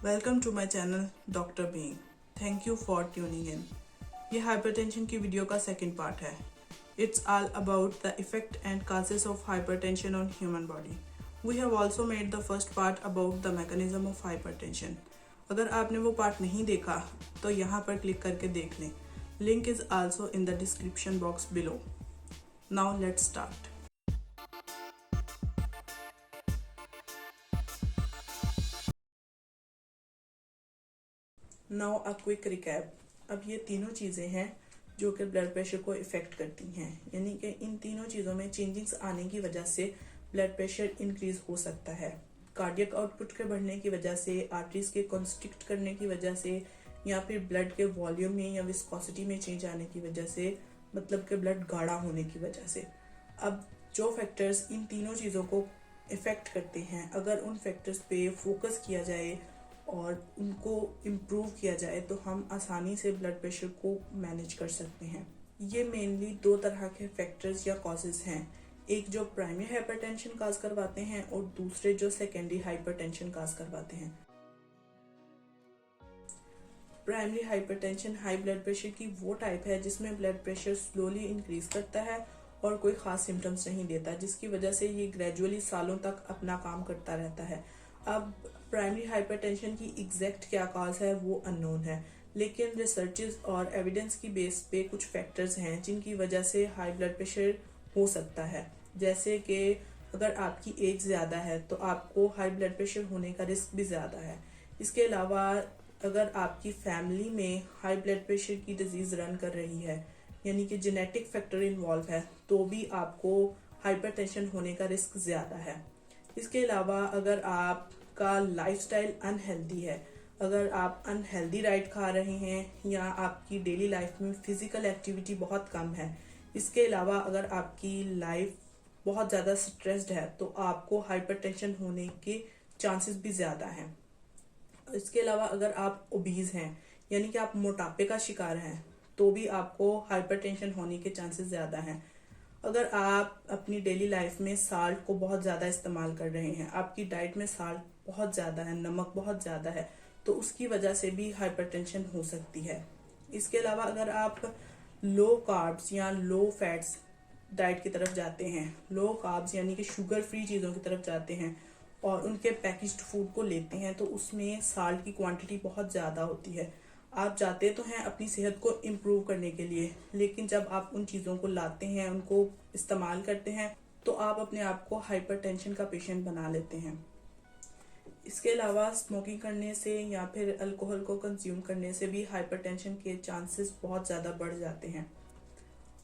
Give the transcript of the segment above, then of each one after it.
Welcome to my channel doctor being. Thank you for tuning in. ये hypertension की video का second part है। It's all about the effect and causes of hypertension on human body. We have also made the first part about the mechanism of hypertension. अगर आपने वो part नहीं देखा तो यहाँ पर क्लिक करके देख लें। Link is also in the description box below. Now let's start. Now a quick recap. अब ये तीनों चीज़ें हैं जो कि ब्लड प्रेशर को इफ़ेक्ट करती हैं, यानी कि इन तीनों चीज़ों में चेंजिंग्स आने की वजह से ब्लड प्रेशर इंक्रीज हो सकता है। कार्डियक आउटपुट के बढ़ने की वजह से, आर्टरीज के कॉन्स्ट्रिक्ट करने की वजह से, या फिर ब्लड के वॉल्यूम में या विस्कोसिटी में चेंज आने की वजह से, मतलब कि ब्लड गाढ़ा होने की वजह से। अब जो फैक्टर्स इन तीनों चीज़ों को इफ़ेक्ट करते हैं, अगर उन फैक्टर्स पे फोकस किया जाए और उनको इम्प्रूव किया जाए तो हम आसानी से ब्लड प्रेशर को मैनेज कर सकते हैं। ये मेनली दो तरह के फैक्टर्स या कॉजेज हैं, एक जो प्राइमरी हाइपरटेंशन काज करवाते हैं और दूसरे जो सेकेंडरी हाइपरटेंशन काज करवाते हैं। Primary hypertension high blood pressure की वो टाइप है जिसमें ब्लड प्रेशर स्लोली इंक्रीज करता है और कोई खास सिम्टम्स नहीं देता, जिसकी वजह से ये ग्रेजुअली सालों तक अपना काम करता रहता है। अब प्राइमरी हाइपरटेंशन की एग्जैक्ट क्या कॉज है वो अननोन है, लेकिन रिसर्चेस और एविडेंस की बेस पे कुछ फैक्टर्स हैं जिनकी वजह से हाई ब्लड प्रेशर हो सकता है। जैसे कि अगर आपकी एज ज़्यादा है तो आपको हाई ब्लड प्रेशर होने का रिस्क भी ज़्यादा है। इसके अलावा अगर आपकी फैमिली में हाई ब्लड प्रेशर की डिजीज़ रन कर रही है, यानी कि जेनेटिक फैक्टर इन्वॉल्व है, तो भी आपको हाइपरटेंशन होने का रिस्क ज़्यादा है। इसके अलावा अगर आपका लाइफस्टाइल अनहेल्दी है, अगर आप अनहेल्दी डाइट खा रहे हैं या आपकी डेली लाइफ में फिजिकल एक्टिविटी बहुत कम है, इसके अलावा अगर आपकी लाइफ बहुत ज़्यादा स्ट्रेस्ड है तो आपको हाइपरटेंशन होने के चांसेस भी ज़्यादा हैं। इसके अलावा अगर आप ओबीज हैं, यानी कि आप मोटापे का शिकार हैं, तो भी आपको हाइपरटेंशन होने के चांसेस ज़्यादा हैं। अगर आप अपनी डेली लाइफ में साल्ट को बहुत ज़्यादा इस्तेमाल कर रहे हैं, आपकी डाइट में साल्ट बहुत ज़्यादा है, नमक बहुत ज़्यादा है, तो उसकी वजह से भी हाइपरटेंशन हो सकती है। इसके अलावा अगर आप लो कार्ब्स या लो फैट्स डाइट की तरफ जाते हैं, लो कार्ब्स यानी कि शुगर फ्री चीज़ों की तरफ जाते हैं और उनके पैकेज्ड फूड को लेते हैं, तो उसमें साल्ट की क्वांटिटी बहुत ज़्यादा होती है। आप जाते तो हैं अपनी सेहत को इम्प्रूव करने के लिए, लेकिन जब आप उन चीज़ों को लाते हैं, उनको इस्तेमाल करते हैं, तो आप अपने आप को हाइपरटेंशन का पेशेंट बना लेते हैं। इसके अलावा स्मोकिंग करने से या फिर अल्कोहल को कंज्यूम करने से भी हाइपरटेंशन के चांसेस बहुत ज़्यादा बढ़ जाते हैं।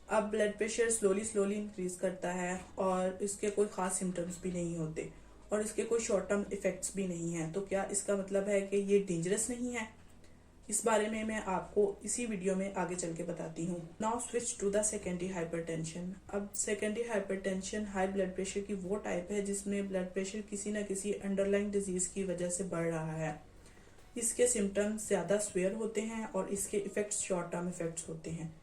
अब blood pressure slowly slowly increase करता है और इसके कोई ख़ास सिम्टम्स भी नहीं होते और इसके कोई शॉर्ट टर्म इफ़ेक्ट्स भी नहीं हैं, तो क्या इसका मतलब है कि ये डेंजरस नहीं है? इस बारे में मैं आपको इसी वीडियो में आगे चल के बताती हूँ। Now switch to the secondary hypertension. अब secondary hypertension high blood pressure की वो टाइप है जिसमें ब्लड प्रेशर किसी न किसी अंडरलाइन डिजीज की वजह से बढ़ रहा है। इसके सिम्टम्स ज़्यादा स्वेयर होते हैं और इसके इफ़ेक्ट्स शॉर्ट टर्म इफ़ेक्ट्स होते हैं।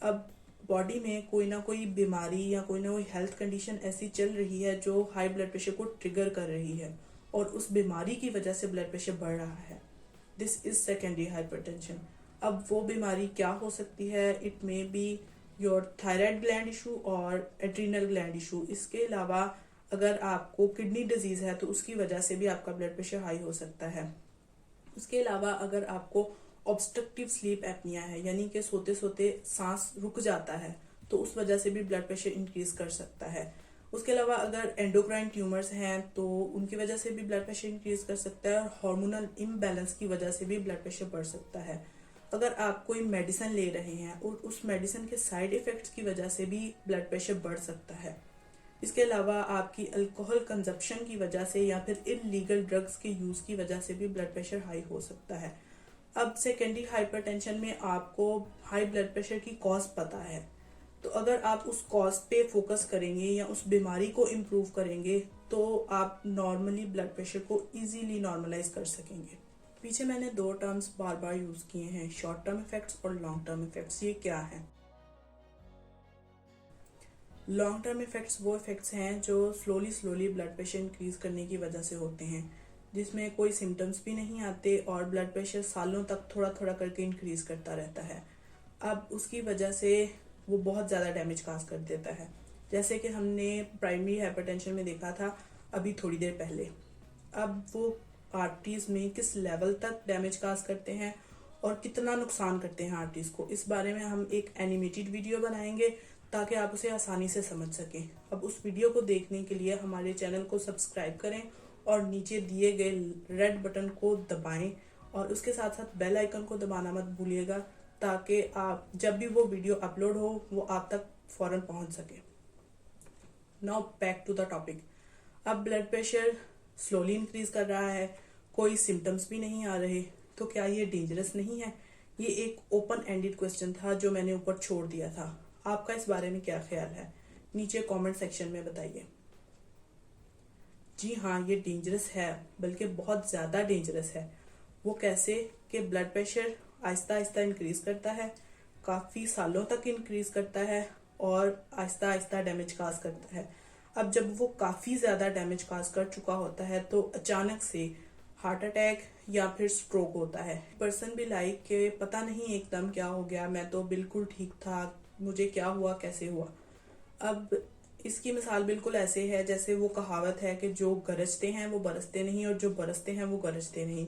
अब बॉडी में कोई ना कोई बीमारी या कोई ना कोई हेल्थ कंडीशन ऐसी चल रही है जो हाई ब्लड प्रेशर को ट्रिगर कर रही है और उस बीमारी की वजह से ब्लड प्रेशर बढ़ रहा है। This is secondary hypertension. अब वो बीमारी क्या हो सकती है? It may be your thyroid gland issue और एड्रीनल ग्लैंड इशू। इसके अलावा अगर आपको किडनी डिजीज है तो उसकी वजह से भी आपका ब्लड प्रेशर हाई हो सकता है। उसके अलावा अगर आपको ऑब्स्ट्रक्टिव स्लीप एपनिया है, यानी कि सोते सोते सांस रुक जाता है, तो उस वजह से भी ब्लड प्रेशर इंक्रीज कर सकता है। उसके अलावा अगर एंडोक्राइन ट्यूमर्स हैं तो उनकी वजह से भी ब्लड प्रेशर इंक्रीज कर सकता है और हार्मोनल इम्बैलेंस की वजह से भी ब्लड प्रेशर बढ़ सकता है। अगर आप कोई मेडिसिन ले रहे हैं और उस मेडिसिन के साइड इफेक्ट्स की वजह से भी ब्लड प्रेशर बढ़ सकता है। इसके अलावा आपकी अल्कोहल कंजप्शन की वजह से या फिर इलीगल ड्रग्स के यूज़ की वजह से भी ब्लड प्रेशर हाई हो सकता है। अब सेकेंडरी हाइपरटेंशन में आपको हाई ब्लड प्रेशर की कॉज पता है, तो अगर आप उस कॉज पे फोकस करेंगे या उस बीमारी को इम्प्रूव करेंगे तो आप नॉर्मली ब्लड प्रेशर को इजीली नॉर्मलाइज कर सकेंगे। पीछे मैंने दो टर्म्स बार बार यूज़ किए हैं, शॉर्ट टर्म इफेक्ट्स और लॉन्ग टर्म इफेक्ट्स। ये क्या है? लॉन्ग टर्म इफेक्ट्स वो इफेक्ट्स हैं जो slowly slowly blood pressure increase करने की वजह से होते हैं, जिसमें कोई सिम्टम्स भी नहीं आते और ब्लड प्रेशर सालों तक थोड़ा थोड़ा करके इंक्रीज करता रहता है। अब उसकी वजह से वो बहुत ज़्यादा डैमेज काज कर देता है, जैसे कि हमने प्राइमरी हाइपरटेंशन में देखा था अभी थोड़ी देर पहले। अब वो आर्टरीज में किस लेवल तक डैमेज काज करते हैं और कितना नुकसान करते हैं आर्टरीज को, इस बारे में हम एक एनिमेटेड वीडियो बनाएंगे ताकि आप उसे आसानी से समझ सकें। अब उस वीडियो को देखने के लिए हमारे चैनल को सब्सक्राइब करें और नीचे दिए गए रेड बटन को दबाएं और उसके साथ साथ बेल आइकन को दबाना मत भूलिएगा, ताकि आप जब भी वो वीडियो अपलोड हो वो आप तक फौरन पहुंच सके। Now back to the topic. अब ब्लड प्रेशर स्लोली इंक्रीज कर रहा है, कोई सिम्टम्स भी नहीं आ रहे, तो क्या ये डेंजरस नहीं है? ये एक ओपन एंडेड क्वेश्चन था जो मैंने ऊपर छोड़ दिया था। आपका इस बारे में क्या ख्याल है, नीचे कमेंट सेक्शन में बताइए। जी हाँ, ये डेंजरस है, बल्कि बहुत ज़्यादा डेंजरस है। वो कैसे कि blood pressure Aahista Aahista increase करता है, काफ़ी सालों तक इंक्रीज करता है और आहिस्ता आहिस्ता डैमेज काज करता है। अब जब वो काफ़ी ज़्यादा डैमेज काज कर चुका होता है तो अचानक से हार्ट अटैक या फिर स्ट्रोक होता है। पर्सन भी लाइक के पता नहीं एकदम क्या हो गया, मैं तो बिल्कुल ठीक था, मुझे क्या हुआ, कैसे हुआ। अब इसकी मिसाल बिल्कुल ऐसे है जैसे वो कहावत है कि जो गरजते हैं वो बरसते नहीं और जो बरसते हैं वो गरजते नहीं।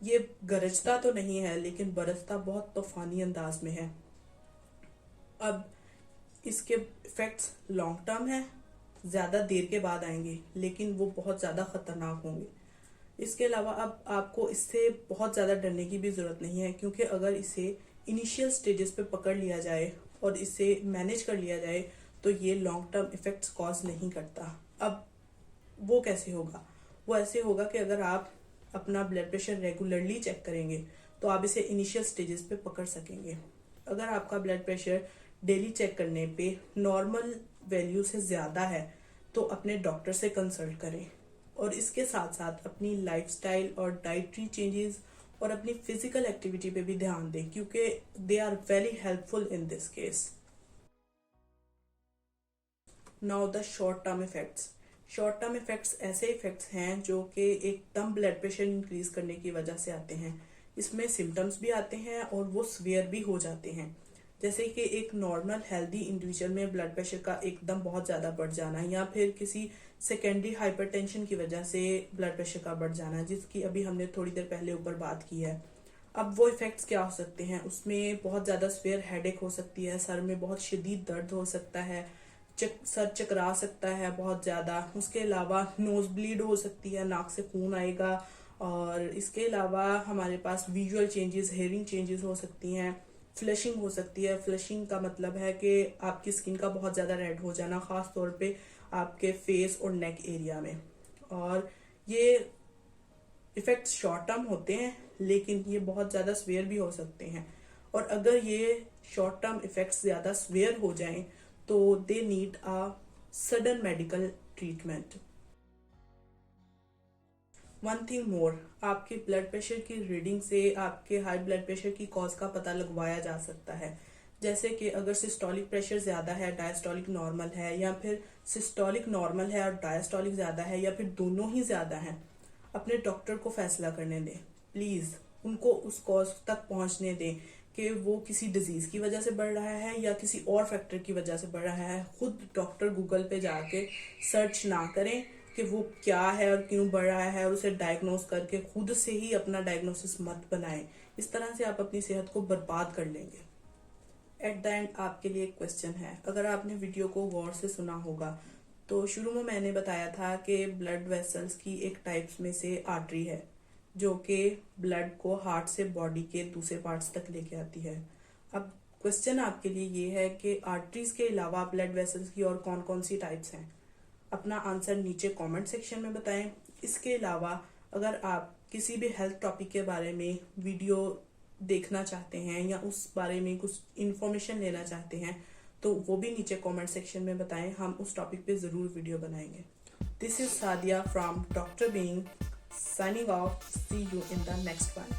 ये गरजता तो नहीं है लेकिन बरसता बहुत तूफानी अंदाज में है। अब इसके इफेक्ट्स लॉन्ग टर्म है, ज़्यादा देर के बाद आएंगे, लेकिन वो बहुत ज़्यादा खतरनाक होंगे। इसके अलावा अब आपको इससे बहुत ज़्यादा डरने की भी ज़रूरत नहीं है, क्योंकि अगर इसे इनिशियल स्टेजेस पे पकड़ लिया जाए और इसे मैनेज कर लिया जाए तो ये लॉन्ग टर्म इफेक्ट्स कॉज नहीं करता। अब वो कैसे होगा? वो ऐसे होगा कि अगर आप अपना ब्लड प्रेशर रेगुलरली चेक करेंगे तो आप इसे इनिशियल स्टेजेस पे पकड़ सकेंगे। अगर आपका ब्लड प्रेशर डेली चेक करने पे नॉर्मल वैल्यू से ज़्यादा है तो अपने डॉक्टर से कंसल्ट करें और इसके साथ साथ अपनी लाइफस्टाइल और डाइटरी चेंजेस और अपनी फिजिकल एक्टिविटी पे भी ध्यान दें, क्योंकि they are very helpful in this case. Now the short term effects. Short term effects ऐसे इफेक्ट्स हैं जो कि एकदम ब्लड प्रेशर इंक्रीज करने की वजह से आते हैं। इसमें सिम्टम्स भी आते हैं और वो सीवियर भी हो जाते हैं, जैसे कि एक नॉर्मल हेल्दी इंडिविजुअल में ब्लड प्रेशर का एकदम बहुत ज़्यादा बढ़ जाना या फिर किसी सेकेंडरी हाइपरटेंशन की वजह से ब्लड प्रेशर का बढ़ जाना, जिसकी अभी हमने थोड़ी देर पहले ऊपर बात की है। अब वो इफेक्ट्स क्या हो सकते हैं? उसमें बहुत ज़्यादा सीवियर हेडेक हो सकती है, सर में बहुत शदीद दर्द हो सकता है, सर चकरा सकता है बहुत ज़्यादा। उसके अलावा नोज ब्लीड हो सकती है, नाक से खून आएगा। और इसके अलावा हमारे पास विजुअल चेंजेस, हेयरिंग चेंजेस हो सकती हैं, फ्लशिंग हो सकती है। फ्लशिंग का मतलब है कि आपकी स्किन का बहुत ज़्यादा रेड हो जाना, ख़ास तौर पे आपके फेस और नेक एरिया में। और ये इफ़ेक्ट्स शॉर्ट टर्म होते हैं लेकिन ये बहुत ज़्यादा सीवियर भी हो सकते हैं, और अगर ये शॉर्ट टर्म इफ़ेक्ट्स ज़्यादा सीवियर हो जाएं तो they need a sudden medical treatment. One thing more, आपके ब्लड प्रेशर की रीडिंग से आपके हाई ब्लड प्रेशर की कॉज का पता लगवाया जा सकता है। जैसे कि अगर सिस्टोलिक प्रेशर ज़्यादा है, डायस्टोलिक नॉर्मल है, या फिर सिस्टोलिक नॉर्मल है और डायस्टोलिक ज़्यादा है, या फिर दोनों ही ज़्यादा हैं, अपने डॉक्टर को फैसला करने दें। प्लीज़ उनको उस कॉज तक पहुंचने दें कि वो किसी डिजीज़ की वजह से बढ़ रहा है या किसी और फैक्टर की वजह से बढ़ रहा है। खुद डॉक्टर गूगल पे जाके सर्च ना करें कि वो क्या है और क्यों बढ़ रहा है, और उसे डायग्नोस करके खुद से ही अपना डायग्नोसिस मत बनाएं। इस तरह से आप अपनी सेहत को बर्बाद कर लेंगे। एट द एंड आपके लिए एक क्वेश्चन है। अगर आपने वीडियो को गौर से सुना होगा तो शुरू में मैंने बताया था कि ब्लड वेसल्स की एक टाइप्स में से आर्टरी है जो कि ब्लड को हार्ट से बॉडी के दूसरे पार्ट्स तक लेके आती है। अब क्वेश्चन आपके लिए ये है कि आर्टरीज के अलावा ब्लड वेसल्स की और कौन कौन सी टाइप्स हैं? अपना आंसर नीचे कमेंट सेक्शन में बताएं। इसके अलावा अगर आप किसी भी हेल्थ टॉपिक के बारे में वीडियो देखना चाहते हैं या उस बारे में कुछ इन्फॉर्मेशन लेना चाहते हैं तो वो भी नीचे कमेंट सेक्शन में बताएं, हम उस टॉपिक पे ज़रूर वीडियो बनाएंगे। This is Sadia from doctor being, signing off. See you in the next one.